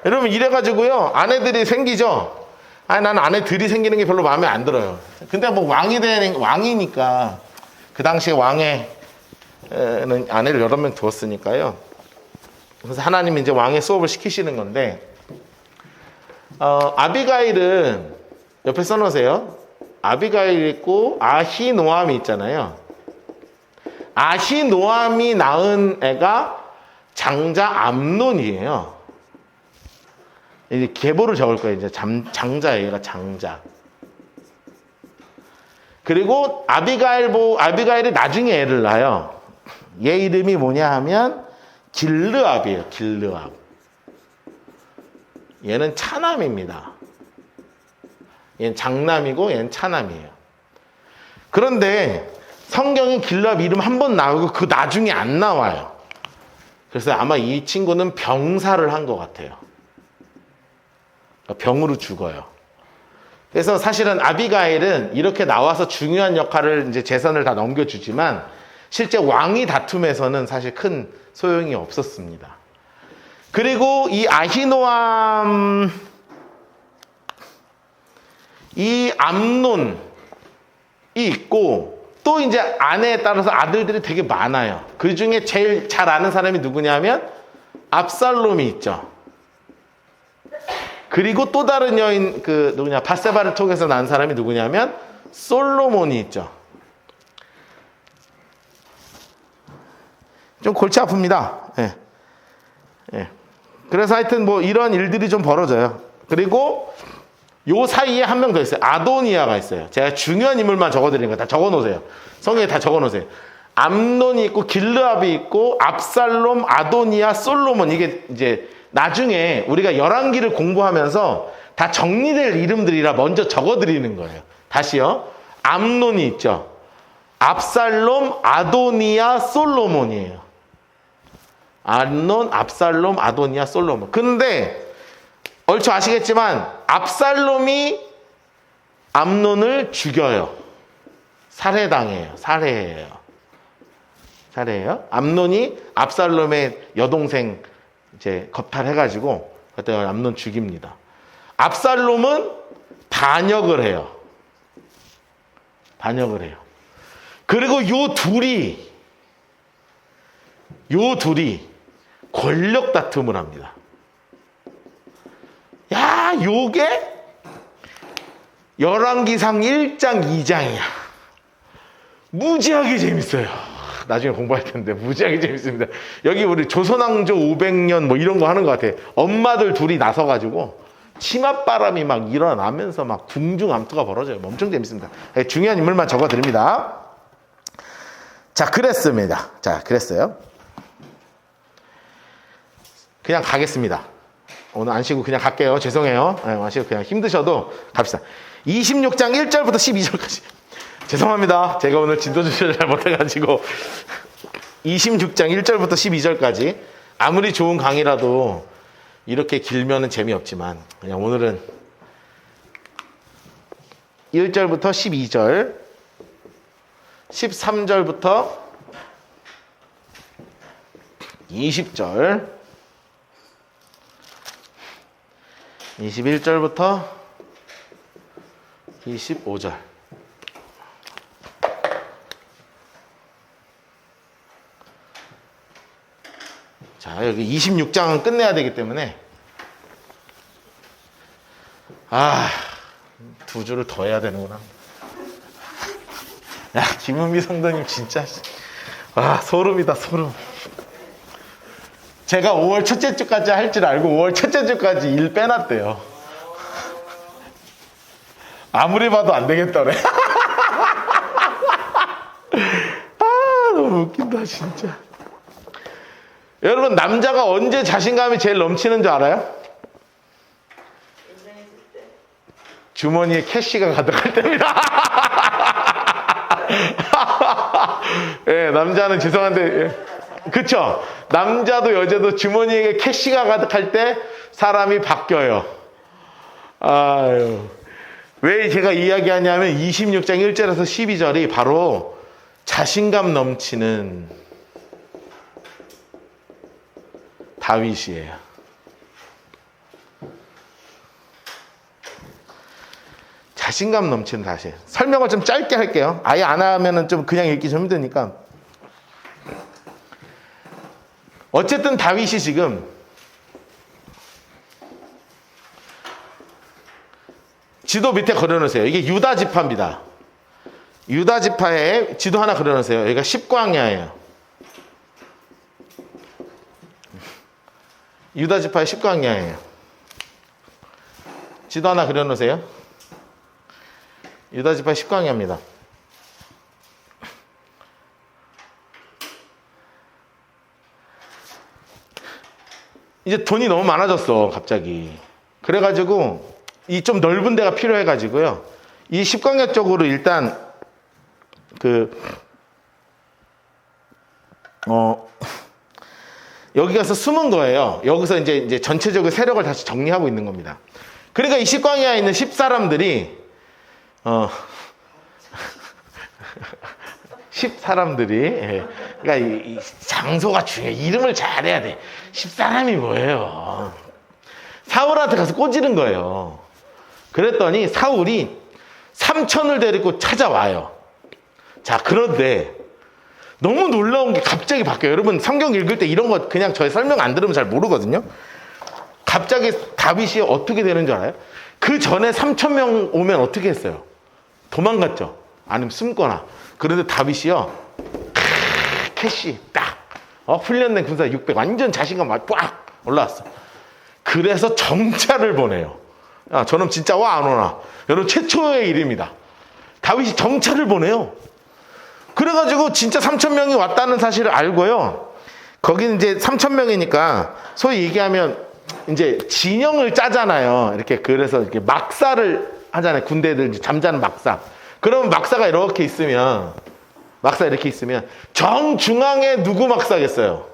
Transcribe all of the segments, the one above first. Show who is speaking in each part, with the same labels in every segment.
Speaker 1: 여러분 이래가지고요 아내들이 생기죠. 아니 나는 아내들이 생기는 게 별로 마음에 안 들어요. 근데 뭐 왕이니까 그 당시에 왕에는 아내를 여러 명 두었으니까요. 그래서 하나님이 이제 왕의 수업을 시키시는 건데 아비가일은 옆에 써놓으세요. 아비가일 있고 아히노암이 있잖아요. 아히노암이 낳은 애가 장자 암논이에요. 이제 계보를 적을 거예요. 이제 장자예요. 얘가 장자. 그리고 아비가일이 나중에 애를 낳아요. 얘 이름이 뭐냐 하면 길르압이에요. 길르압. 얘는 차남입니다. 얘는 장남이고 얘는 차남이에요. 그런데 성경에 길르압 이름 한 번 나오고 그 나중에 안 나와요. 그래서 아마 이 친구는 병사를 한 것 같아요. 병으로 죽어요. 그래서 사실은 아비가일은 이렇게 나와서 중요한 역할을 이제 재선을 다 넘겨주지만 실제 왕위 다툼에서는 사실 큰 소용이 없었습니다. 그리고 이 아히노암, 이 암논이 있고 또 이제 아내에 따라서 아들들이 되게 많아요. 그 중에 제일 잘 아는 사람이 누구냐면 압살롬이 있죠. 그리고 또 다른 여인 누구냐 밧세바를 통해서 난 사람이 누구냐면 솔로몬이 있죠. 좀 골치 아픕니다. 예. 예. 그래서 하여튼 뭐 이런 일들이 좀 벌어져요. 그리고 요 사이에 한 명 더 있어요. 아도니아가 있어요. 제가 중요한 인물만 적어드리는 거 다 적어놓으세요. 성경에 다 적어놓으세요. 암논이 있고 길르압이 있고 압살롬, 아도니아, 솔로몬. 이게 이제 나중에 우리가 열왕기를 공부하면서 다 정리될 이름들이라 먼저 적어드리는 거예요. 다시요. 암논이 있죠. 압살롬, 아도니아, 솔로몬이에요. 암논, 압살롬, 아도니아, 솔로몬. 근데 얼추 아시겠지만 압살롬이 암논을 죽여요. 살해당해요. 살해해요. 암논이 압살롬의 여동생 이제 겁탈해가지고 그때 암논 죽입니다. 압살롬은 반역을 해요. 그리고 요 둘이 권력 다툼을 합니다. 야, 요게 열왕기상 1장 2장이야. 무지하게 재밌어요. 나중에 공부할 텐데 무지하게 재밌습니다. 여기 우리 조선왕조 500년 뭐 이런 거 하는 것 같아. 엄마들 둘이 나서가지고 치맛바람이 막 일어나면서 막 궁중암투가 벌어져요. 엄청 재밌습니다. 중요한 인물만 적어드립니다. 자, 그랬습니다. 그랬어요. 그냥 가겠습니다. 오늘 안 쉬고 그냥 갈게요. 죄송해요. 안 쉬고 그냥 힘드셔도 갑시다. 26장 1절부터 12절까지. 죄송합니다. 제가 오늘 진도 조절을 잘 못해가지고 26장 1절부터 12절까지 아무리 좋은 강의라도 이렇게 길면은 재미없지만 그냥 오늘은 1절부터 12절 13절부터 20절 21절부터 25절. 자, 여기 26장은 끝내야 되기 때문에 두 줄을 더 해야 되는구나. 야, 김은미 성도님 진짜 소름이다, 소름. 제가 5월 첫째 주까지 할 줄 알고 5월 첫째 주까지 일 빼놨대요. 아무리 봐도 안 되겠더래. 너무 웃긴다 진짜. 여러분, 남자가 언제 자신감이 제일 넘치는 줄 알아요? 주머니에 캐시가 가득할 때입니다. 예, 남자는 죄송한데 그쵸? 남자도 여자도 주머니에 캐시가 가득할 때 사람이 바뀌어요. 아유. 왜 제가 이야기하냐면 26장 1절에서 12절이 바로 자신감 넘치는 다윗이에요. 자신감 넘치는 다윗. 설명을 좀 짧게 할게요. 아예 안 하면은 좀 그냥 읽기 좀 힘드니까. 어쨌든 다윗이 지금 지도 밑에 그려놓으세요. 이게 유다 지파입니다. 유다 지파에 지도 하나 그려놓으세요. 여기가 십광야예요. 유다 지파의 십광야예요. 지도 하나 그려놓으세요. 유다 지파의 십광야입니다. 이제 돈이 너무 많아졌어, 갑자기. 그래가지고 이 좀 넓은 데가 필요해가지고요. 이 십광야 쪽으로 일단 여기 가서 숨은 거예요. 여기서 이제 전체적으로 세력을 다시 정리하고 있는 겁니다. 그러니까 이 십광야에 있는 10사람들이 10사람들이 그러니까 이 장소가 중요해. 이름을 잘해야 돼. 10사람이 뭐예요? 사울한테 가서 꼬지른 거예요. 그랬더니 사울이 삼천을 데리고 찾아와요. 자, 그런데 너무 놀라운 게 갑자기 바뀌어요. 여러분 성경 읽을 때 이런 거 그냥 저희 설명 안 들으면 잘 모르거든요. 갑자기 다윗이 어떻게 되는 줄 알아요? 그 전에 3,000명 오면 어떻게 했어요? 도망갔죠. 아니면 숨거나. 그런데 다윗이요, 캐시 딱 훈련된 군사 600 완전 자신감 막 빡 올라왔어. 그래서 정찰을 보내요. 야, 저놈 진짜 와 안 오나? 여러분 최초의 일입니다. 다윗이 정찰을 보내요. 그래가지고 진짜 3,000명이 왔다는 사실을 알고요. 거기는 이제 3,000명이니까 소위 얘기하면 이제 진영을 짜잖아요. 이렇게 그래서 이렇게 막사를 하잖아요. 군대들 잠자는 막사. 그러면 막사가 이렇게 있으면 정중앙에 누구 막사겠어요?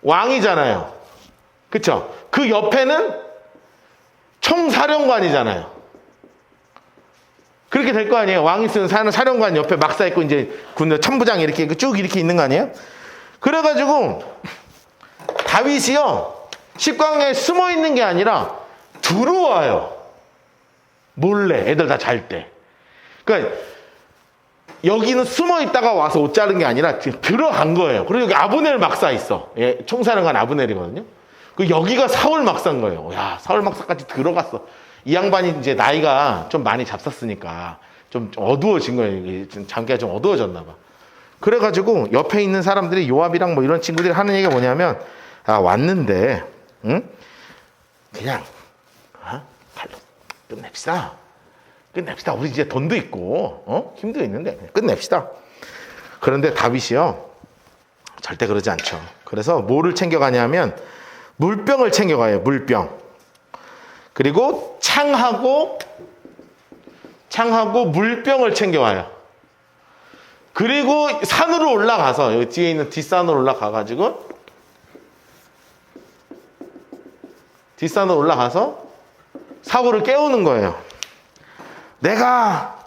Speaker 1: 왕이잖아요. 그쵸? 그 옆에는 총사령관이잖아요. 그렇게 될 거 아니에요? 왕이 쓰는 사령관 옆에 막사 있고 이제 군대 천부장 이렇게 쭉 이렇게 있는 거 아니에요? 그래가지고 다윗이요, 십광야에 숨어 있는 게 아니라 들어와요. 몰래 애들 다 잘 때. 그러니까 여기는 숨어 있다가 와서 옷 자른 게 아니라 들어간 거예요. 그리고 여기 아브넬 막사 있어. 예, 총사령관 아브넬이거든요. 그 여기가 사울 막사인 거예요. 야, 사울 막사까지 들어갔어. 이 양반이 이제 나이가 좀 많이 잡섰으니까 좀 어두워진 거예요. 장기가 좀 어두워졌나 봐. 그래가지고 옆에 있는 사람들이 요압이랑 뭐 이런 친구들이 하는 얘기가 뭐냐면, 아, 왔는데, 응? 그냥, 칼로 끝냅시다. 우리 이제 돈도 있고, 힘도 있는데, 끝냅시다. 그런데 다윗이요, 절대 그러지 않죠. 그래서 뭐를 챙겨가냐면, 물병을 챙겨가요, 물병. 그리고 창하고 물병을 챙겨와요. 그리고 산으로 올라가서, 여기 뒤에 있는 뒷산으로 올라가가지고, 사울을 깨우는 거예요. 내가,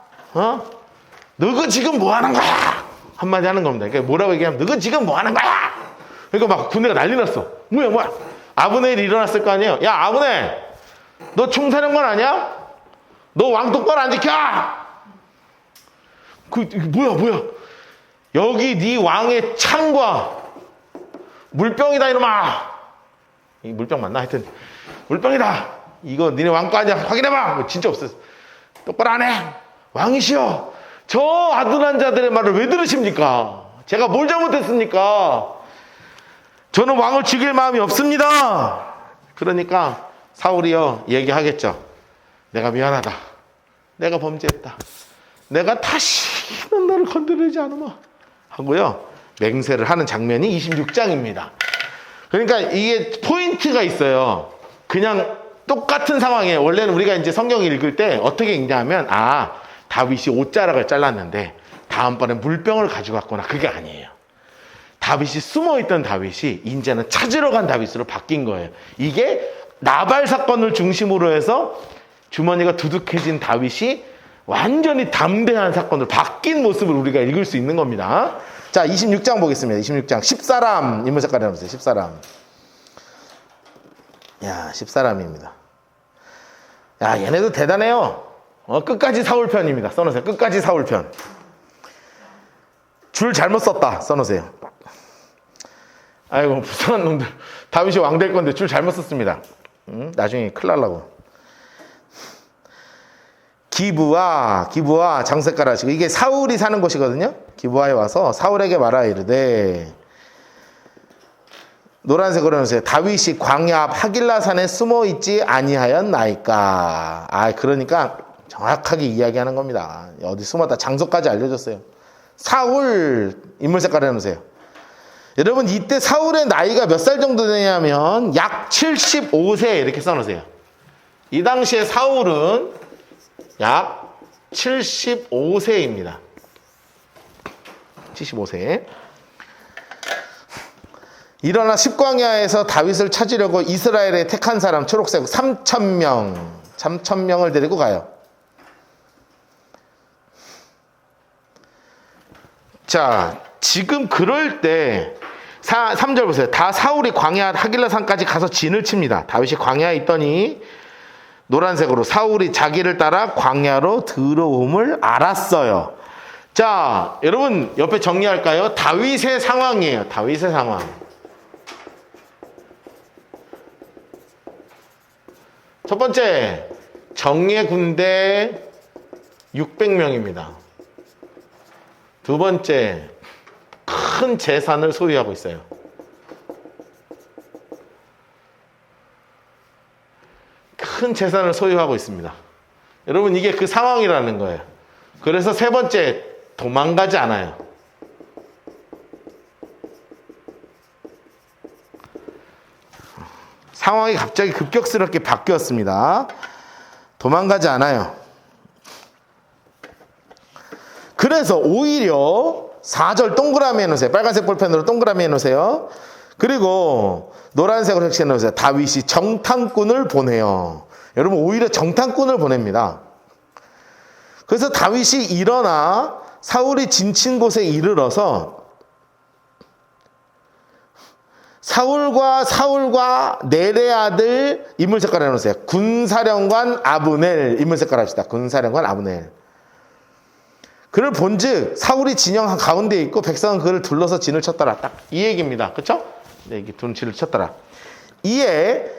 Speaker 1: 너가 지금 뭐 하는 거야? 한마디 하는 겁니다. 그러니까 뭐라고 얘기하면, 너가 지금 뭐 하는 거야? 그러니까 막 군대가 난리 났어. 뭐야. 아브넬이 일어났을 거 아니에요? 야, 아브넬! 너 총사령관 아니야? 너 왕 똑바로 안 지켜! 뭐야. 여기 네 왕의 창과 물병이다, 이놈아! 이 물병 맞나? 하여튼, 물병이다! 이거 니네 왕 거 아니야? 확인해봐! 진짜 없었어. 똑바로 안 해! 왕이시여! 저 아둔한 자들의 말을 왜 들으십니까? 제가 뭘 잘못했습니까? 저는 왕을 죽일 마음이 없습니다. 그러니까 사울이요, 얘기하겠죠. 내가 미안하다. 내가 범죄했다. 내가 다시는 너를 건드리지 않으마. 하고요, 맹세를 하는 장면이 26장입니다. 그러니까 이게 포인트가 있어요. 그냥 똑같은 상황에, 원래는 우리가 이제 성경 읽을 때 어떻게 읽냐면, 다윗이 옷자락을 잘랐는데 다음번에 물병을 가져갔구나. 그게 아니에요. 다윗이 숨어있던 다윗이 이제는 찾으러 간 다윗으로 바뀐 거예요. 이게 나발 사건을 중심으로 해서 주머니가 두둑해진 다윗이 완전히 담대한 사건으로 바뀐 모습을 우리가 읽을 수 있는 겁니다. 자, 26장 보겠습니다. 26장 10사람 인물 색깔이 나오세요. 10사람. 야, 10사람입니다. 야, 얘네도 대단해요. 끝까지 사울 편입니다. 써놓으세요. 끝까지 사울 편. 줄 잘못 썼다. 써놓으세요. 아이고, 불쌍한 놈들. 다윗이 왕 될 건데 줄 잘못 썼습니다. 나중에 큰일 날라고. 기브와 장색깔 하시고, 이게 사울이 사는 곳이거든요. 기브와에 와서 사울에게 말하 이르되, 노란색으로 해놓으세요. 다윗이 광야 앞 하길라산에 숨어 있지 아니하였나이까. 그러니까 정확하게 이야기하는 겁니다. 어디 숨었다. 장소까지 알려줬어요. 사울, 인물 색깔 해놓으세요. 여러분, 이때 사울의 나이가 몇 살 정도 되냐면 약 75세 이렇게 써놓으세요. 이 당시에 사울은 약 75세입니다. 75세. 일어나 십광야에서 다윗을 찾으려고 이스라엘에 택한 사람 초록색 3,000명을 데리고 가요. 자, 지금 그럴 때 3절 보세요. 다 사울이 광야 하길라산까지 가서 진을 칩니다. 다윗이 광야에 있더니 노란색으로 사울이 자기를 따라 광야로 들어옴을 알았어요. 자, 여러분 옆에 정리할까요? 다윗의 상황이에요. 다윗의 상황. 첫 번째, 정예 군대 600명입니다. 두 번째, 큰 재산을 소유하고 있어요. 큰 재산을 소유하고 있습니다. 여러분, 이게 그 상황이라는 거예요. 그래서 세 번째, 도망가지 않아요. 상황이 갑자기 급격스럽게 바뀌었습니다. 도망가지 않아요. 그래서 오히려 4절 동그라미 해놓으세요. 빨간색 볼펜으로 동그라미 해놓으세요. 그리고 노란색으로 색칠해 놓으세요. 다윗이 정탐꾼을 보내요. 여러분, 오히려 정탐꾼을 보냅니다. 그래서 다윗이 일어나 사울이 진친 곳에 이르러서 사울과 넬의 아들, 인물 색깔 해놓으세요. 군사령관 아브넬, 인물 색깔 합시다. 군사령관 아브넬. 그를 본즉 사울이 진영 가운데에 있고 백성은 그를 둘러서 진을 쳤더라. 딱 이 얘기입니다. 그렇죠? 네, 이게 진을 쳤더라. 이에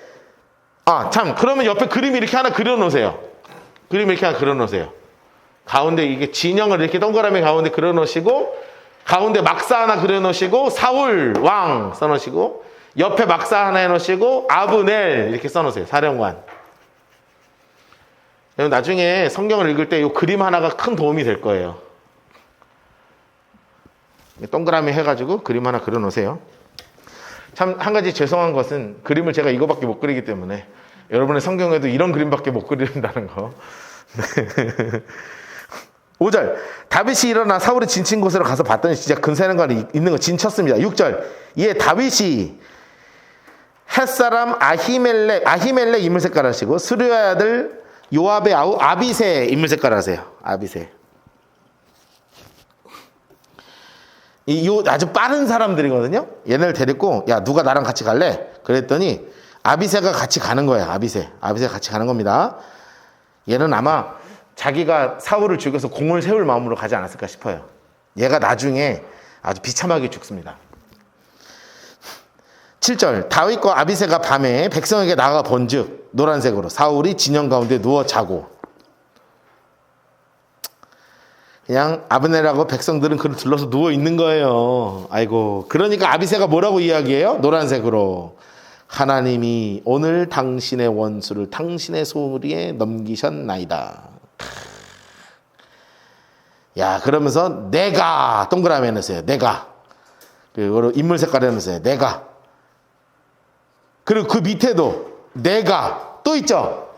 Speaker 1: 그러면 옆에 그림 이렇게 하나 그려놓으세요. 그림 이렇게 하나 그려놓으세요. 가운데 이게 진영을 이렇게 동그라미 가운데 그려놓으시고, 가운데 막사 하나 그려놓으시고, 사울 왕 써놓으시고, 옆에 막사 하나 해놓으시고, 아브넬 이렇게 써놓으세요. 사령관. 나중에 성경을 읽을 때 이 그림 하나가 큰 도움이 될 거예요. 동그라미 해가지고 그림 하나 그려놓으세요. 참, 한 가지 죄송한 것은 그림을 제가 이거밖에 못 그리기 때문에 여러분의 성경에도 이런 그림밖에 못 그린다는 거. 5절, 다윗이 일어나 사울이 진친 곳으로 가서 봤더니 진짜 근사령관이 있는 거 진쳤습니다. 6절, 이에 다윗이 햇사람 아히멜렉 인물 색깔 하시고, 스루야의 아들 요압의 아비새 인물 색깔 하세요. 아비새. 아주 빠른 사람들이거든요. 얘네를 데리고, 야, 누가 나랑 같이 갈래? 그랬더니 아비새가 같이 가는 거예요. 아비새 같이 가는 겁니다. 얘는 아마 자기가 사울을 죽여서 공을 세울 마음으로 가지 않았을까 싶어요. 얘가 나중에 아주 비참하게 죽습니다. 7절, 다윗과 아비새가 밤에 백성에게 나가 본즉 노란색으로 사울이 진영 가운데 누워 자고, 그냥 아브넬하고 백성들은 그를 둘러서 누워 있는 거예요. 아이고, 그러니까 아비새가 뭐라고 이야기해요? 노란색으로, 하나님이 오늘 당신의 원수를 당신의 소리에 넘기셨나이다. 야, 그러면서 내가 동그라미 해놓으세요. 내가. 그리고 인물 색깔 해놓으세요. 내가. 그리고 그 밑에도 내가 또 있죠.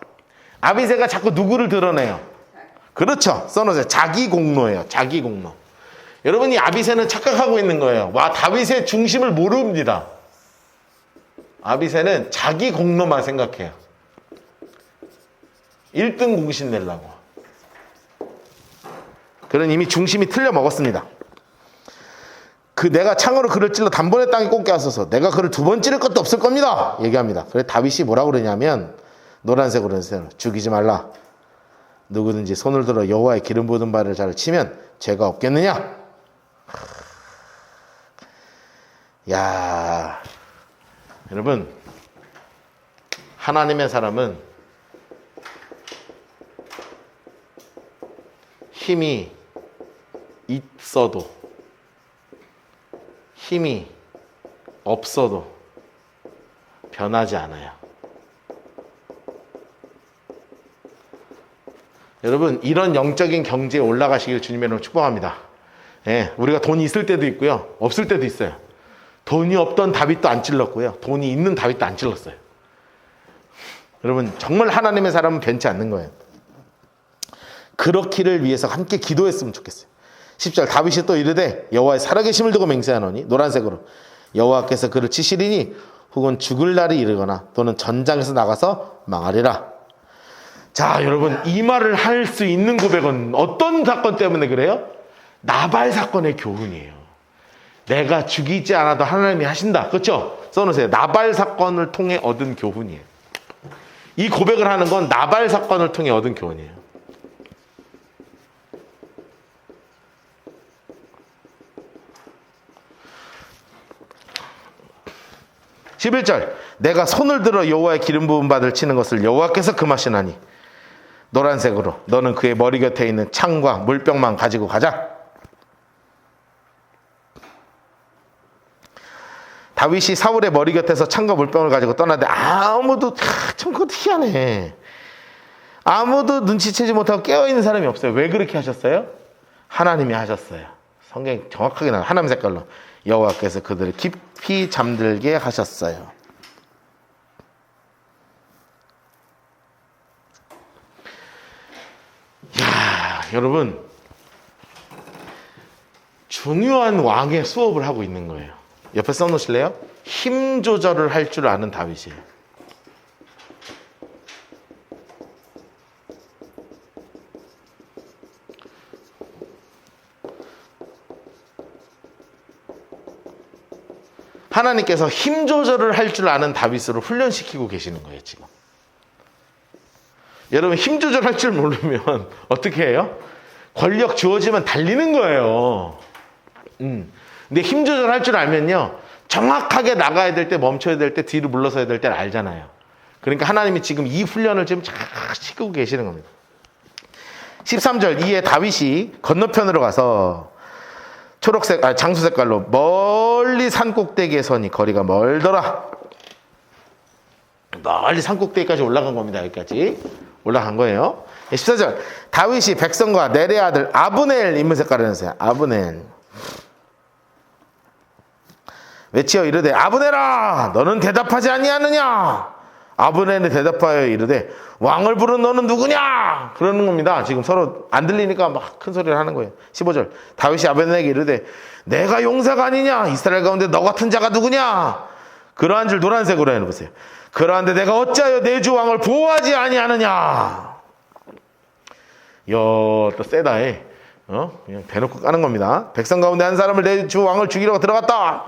Speaker 1: 아비새가 자꾸 누구를 드러내요? 그렇죠. 써놓으세요. 자기 공로예요. 자기 공로. 여러분이 아비새는 착각하고 있는 거예요. 와, 다윗의 중심을 모릅니다. 아비새는 자기 공로만 생각해요. 1등 공신 내려고. 그는 이미 중심이 틀려 먹었습니다. 내가 창으로 그를 찔러 단번에 땅에 꽂게 하소서. 내가 그를 두 번 찌를 것도 없을 겁니다. 얘기합니다. 그래 다윗이 뭐라고 그러냐면, 노란색으로 해서 죽이지 말라. 누구든지 손을 들어 여호와의 기름 부은 발을 잘 치면 죄가 없겠느냐? 야, 여러분, 하나님의 사람은 힘이 있어도 힘이 없어도 변하지 않아요. 여러분, 이런 영적인 경지에 올라가시길 주님의 이름으로 축복합니다. 예, 우리가 돈이 있을 때도 있고요, 없을 때도 있어요. 돈이 없던 다윗도 안 찔렀고요, 돈이 있는 다윗도 안 찔렀어요. 여러분, 정말 하나님의 사람은 변치 않는 거예요. 그렇기를 위해서 함께 기도했으면 좋겠어요. 10절, 다윗이 또 이르되 여호와의 살아계심을 두고 맹세하노니, 노란색으로, 여호와께서 그를 치시리니 혹은 죽을 날이 이르거나 또는 전장에서 나가서 망하리라. 자, 여러분, 이 말을 할 수 있는 고백은 어떤 사건 때문에 그래요? 나발 사건의 교훈이에요. 내가 죽이지 않아도 하나님이 하신다. 그렇죠? 써놓으세요. 나발 사건을 통해 얻은 교훈이에요. 이 고백을 하는 건 나발 사건을 통해 얻은 교훈이에요. (11절) 내가 손을 들어 여호와의 기름 부은 바들 치는 것을 여호와께서 금하시나니 노란색으로 너는 그의 머리 곁에 있는 창과 물병만 가지고 가자. 다윗이 사울의 머리 곁에서 창과 물병을 가지고 떠나는데 아무도, 참 그것도 희한해, 아무도 눈치채지 못하고 깨어있는 사람이 없어요. 왜 그렇게 하셨어요? 하나님이 하셨어요. 성경이 정확하게 나와요. 하나님 색깔로 여호와께서 그들을 깊이 잠들게 하셨어요. 야, 여러분, 중요한 왕의 수업을 하고 있는 거예요. 옆에 써놓으실래요? 힘 조절을 할 줄 아는 다윗이에요. 하나님께서 힘 조절을 할 줄 아는 다윗으로 훈련시키고 계시는 거예요, 지금. 여러분, 힘 조절할 줄 모르면 어떻게 해요? 권력 주어지면 달리는 거예요. 근데 힘 조절할 줄 알면요, 정확하게 나가야 될 때, 멈춰야 될 때, 뒤로 물러서야 될 때를 알잖아요. 그러니까 하나님이 지금 이 훈련을 지금 잘 시키고 계시는 겁니다. 13절, 이에 다윗이 건너편으로 가서 장수 색깔로 멀리 산 꼭대기에 서니 거리가 멀더라. 멀리 산 꼭대기까지 올라간 겁니다. 여기까지 올라간 거예요. 14절, 다윗이 백성과 넬의 아들 아브넬, 인물 색깔을 해주세요. 아브넬 외치어 이르되 아브넬아, 너는 대답하지 아니하느냐? 아브넬이 대답하여 이르되 왕을 부른 너는 누구냐? 그러는 겁니다. 지금 서로 안 들리니까 막 큰 소리를 하는 거예요. 15절, 다윗이 아브넬에게 이르되 내가 용사가 아니냐? 이스라엘 가운데 너 같은 자가 누구냐? 그러한 줄 노란색으로 해놓으세요. 그러한데 내가 어찌하여 내 주 왕을 보호하지 아니하느냐? 또 세다해. 그냥 대놓고 까는 겁니다. 백성 가운데 한 사람을 내 주 왕을 죽이려고 들어갔다.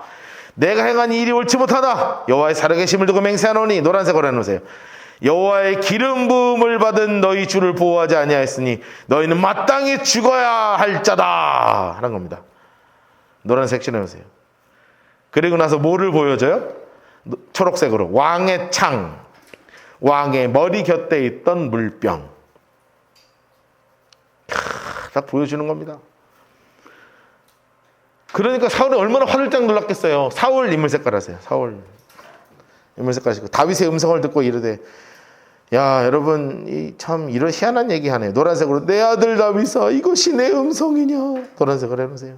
Speaker 1: 내가 행한 이 일이 옳지 못하다. 여호와의 살아계심을 두고 맹세하노니, 노란색으로 해놓으세요. 여호와의 기름 부음을 받은 너희 주를 보호하지 아니하였으니 너희는 마땅히 죽어야 할 자다 하는 겁니다. 노란색 칠해놓으세요. 그리고 나서 뭐를 보여줘요? 초록색으로 왕의 창, 왕의 머리 곁에 있던 물병, 다 보여주는 겁니다. 그러니까 사울이 얼마나 화들짝 놀랐겠어요. 사울, 인물 색깔 하세요. 사울 인물 색깔 하시고 다윗의 음성을 듣고 이르되, 야, 여러분, 참 이런 희한한 얘기 하네요. 노란색으로 내 아들 다윗아, 이것이 내 음성이냐? 노란색으로 해놓으세요.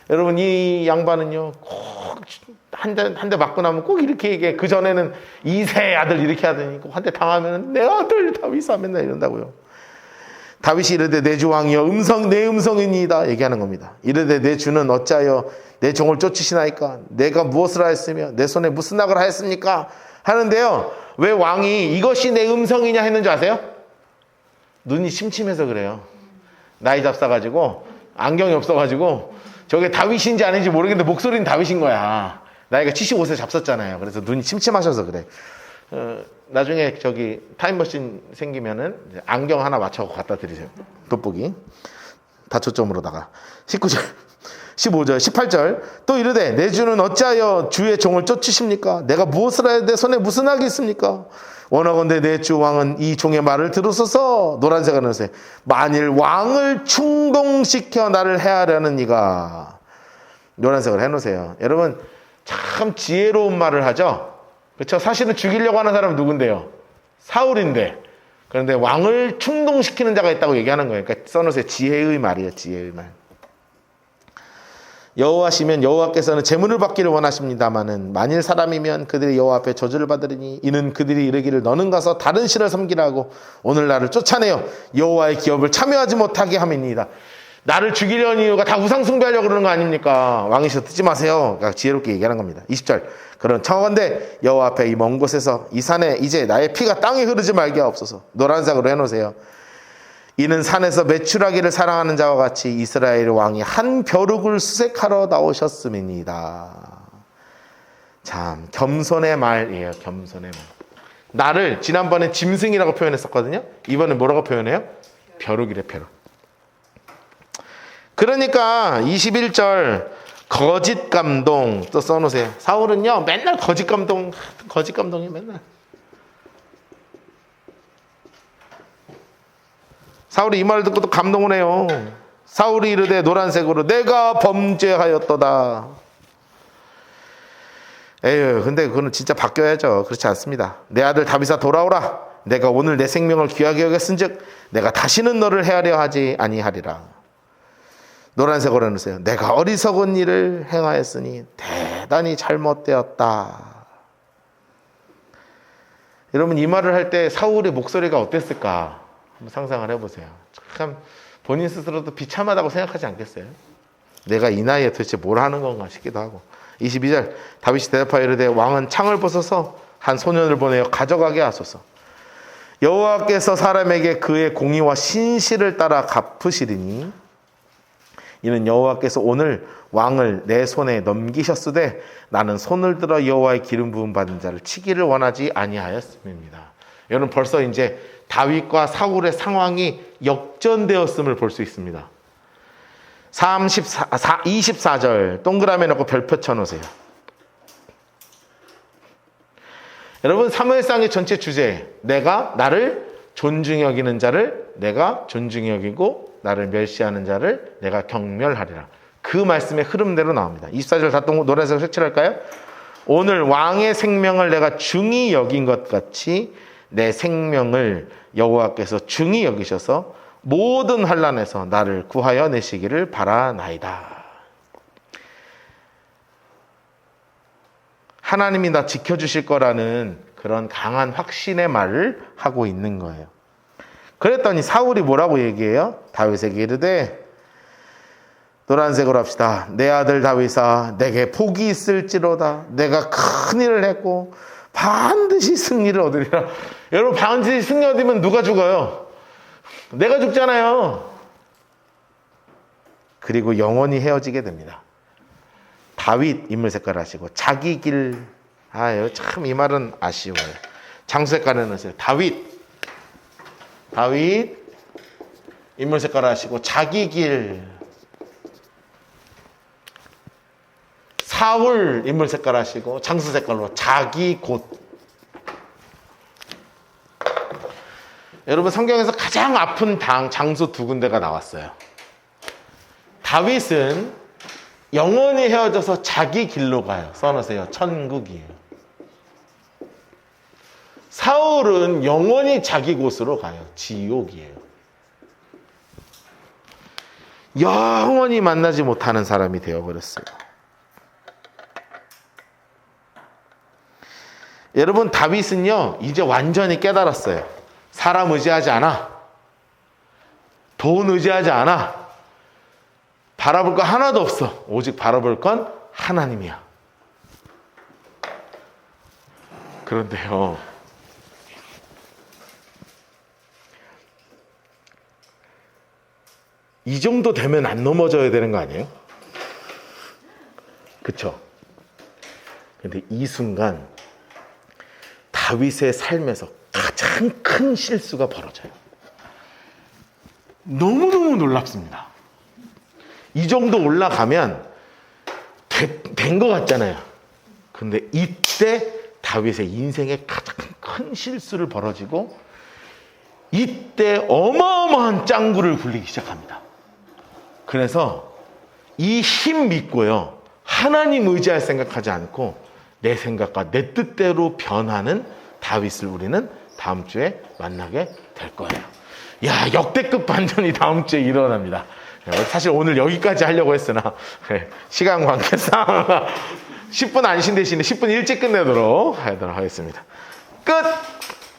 Speaker 1: 여러분, 이 양반은요, 꼭 한 대 맞고 나면 꼭 이렇게 얘기해. 그 전에는 이세 아들 이렇게 하더니 한 대 당하면 내 아들 다윗아 맨날 이런다고요. 다윗이 이르되 내 주 왕이여, 내 음성이니이다 얘기하는 겁니다. 이르되 내 주는 어찌하여 내 종을 쫓으시나이까? 내가 무엇을 하였으며 내 손에 무슨 악을 하였습니까? 하는데요, 왜 왕이 이것이 내 음성이냐 했는 줄 아세요? 눈이 침침해서 그래요. 나이 잡사가지고 안경이 없어가지고 저게 다윗인지 아닌지 모르겠는데 목소리는 다윗인 거야. 나이가 75세 잡섰잖아요. 그래서 눈이 침침하셔서 그래. 나중에 저기 타임머신 생기면은 안경 하나 맞춰 갖다 드리세요. 돋보기. 다초점으로다가. 19절, 15절, 18절. 또 이르되 내 주는 어찌하여 주의 종을 쫓으십니까? 내가 무엇을 하여 내 손에 무슨 악이 있습니까? 원하건대 내 주 왕은 이 종의 말을 들으소서. 노란색을 넣으세요. 만일 왕을 충동시켜 나를 해하려는 이가. 노란색을 해놓으세요. 여러분 참 지혜로운 말을 하죠. 그렇죠? 사실은 죽이려고 하는 사람은 누군데요? 사울인데. 그런데 왕을 충동시키는 자가 있다고 얘기하는 거예요. 그러니까 써놓으세요. 지혜의 말이에요. 지혜의 말. 여호와시면 여호와께서는 재물을 받기를 원하십니다마는 만일 사람이면 그들이 여호와 앞에 저주를 받으리니 이는 그들이 이르기를 너는 가서 다른 신을 섬기라 하고 오늘 나를 쫓아내어 여호와의 기업을 참여하지 못하게 함이니이다. 나를 죽이려는 이유가 다 우상 숭배하려고 그러는 거 아닙니까? 왕이셔 듣지 마세요. 그러니까 지혜롭게 얘기하는 겁니다. 20절. 그런 청하건대 여호와 앞에 이 먼 곳에서 이 산에 이제 나의 피가 땅에 흐르지 말게 하옵소서. 노란색으로 해놓으세요. 이는 산에서 매출하기를 사랑하는 자와 같이 이스라엘 왕이 한 벼룩을 수색하러 나오셨음이니이다. 참 겸손의 말이에요. 겸손의 말. 나를 지난번에 짐승이라고 표현했었거든요. 이번에 뭐라고 표현해요? 벼룩이래. 벼룩. 그러니까 21절 거짓 감동 또 써놓으세요. 사울은요 맨날 거짓 감동이 맨날. 사울이 이 말을 듣고 또 감동을 해요. 사울이 이르되 노란색으로 내가 범죄하였도다. 에휴, 근데 그거는 진짜 바뀌어야죠. 그렇지 않습니다. 내 아들 다윗아 돌아오라. 내가 오늘 내 생명을 귀하게 여겼은즉 내가 다시는 너를 헤아려 하지 아니하리라. 노란색으로 해놓으세요. 내가 어리석은 일을 행하였으니 대단히 잘못되었다. 여러분 이 말을 할 때 사울의 목소리가 어땠을까? 한번 상상을 해보세요. 참 본인 스스로도 비참하다고 생각하지 않겠어요? 내가 이 나이에 도대체 뭘 하는 건가 싶기도 하고. 22절 다윗이 대답하여 이르되 왕은 창을 벗어서 한 소년을 보내어 가져가게 하소서. 여호와께서 사람에게 그의 공의와 신실을 따라 갚으시리니 이는 여호와께서 오늘 왕을 내 손에 넘기셨으되 나는 손을 들어 여호와의 기름 부음 받은 자를 치기를 원하지 아니하였음입니다. 여러분 벌써 이제 다윗과 사울의 상황이 역전되었음을 볼 수 있습니다. 24절 동그라미 놓고 별표 쳐놓으세요. 여러분 사무엘상의 전체 주제, 내가 나를 존중히 여기는 자를 내가 존중히 여기고 나를 멸시하는 자를 내가 경멸하리라. 그 말씀의 흐름대로 나옵니다. 24절 다 노란색으로 색칠할까요? 오늘 왕의 생명을 내가 중히 여긴 것 같이 내 생명을 여호와께서 중히 여기셔서 모든 환난에서 나를 구하여 내시기를 바라나이다. 하나님이 나 지켜주실 거라는 그런 강한 확신의 말을 하고 있는 거예요. 그랬더니 사울이 뭐라고 얘기해요? 다윗에게 이르되 노란색으로 합시다. 내 아들 다윗아 내게 복이 있을지로다. 내가 큰 일을 했고 반드시 승리를 얻으리라. 여러분 반드시 승리 얻으면 누가 죽어요? 내가 죽잖아요. 그리고 영원히 헤어지게 됩니다. 다윗 인물 색깔 하시고 자기 길. 참 이 말은 아쉬워요. 장수 색깔을 넣으세요. 다윗 인물 색깔 하시고 자기 길. 사울 인물 색깔 하시고 장수 색깔로 자기 곳. 여러분 성경에서 가장 아픈 장소 두 군데가 나왔어요. 다윗은 영원히 헤어져서 자기 길로 가요. 써놓으세요. 천국이에요. 사울은 영원히 자기 곳으로 가요. 지옥이에요. 영원히 만나지 못하는 사람이 되어버렸어요. 여러분 다윗은요 이제 완전히 깨달았어요. 사람 의지하지 않아. 돈 의지하지 않아. 바라볼 거 하나도 없어. 오직 바라볼 건 하나님이야. 그런데요 이 정도 되면 안 넘어져야 되는 거 아니에요? 그쵸? 근데 이 순간 다윗의 삶에서 가장 큰 실수가 벌어져요.
Speaker 2: 너무너무 놀랍습니다.
Speaker 1: 이 정도 올라가면 된 것 같잖아요. 근데 이때 다윗의 인생에 가장 큰 실수를 벌어지고 이때 어마어마한 짱구를 굴리기 시작합니다. 그래서 이 힘 믿고요. 하나님 의지할 생각하지 않고 내 생각과 내 뜻대로 변하는 다윗을 우리는 다음 주에 만나게 될 거예요. 야, 역대급 반전이 다음 주에 일어납니다. 사실 오늘 여기까지 하려고 했으나 시간 관계상 10분 안신 대신에 10분 일찍 끝내도록 하겠습니다. 끝!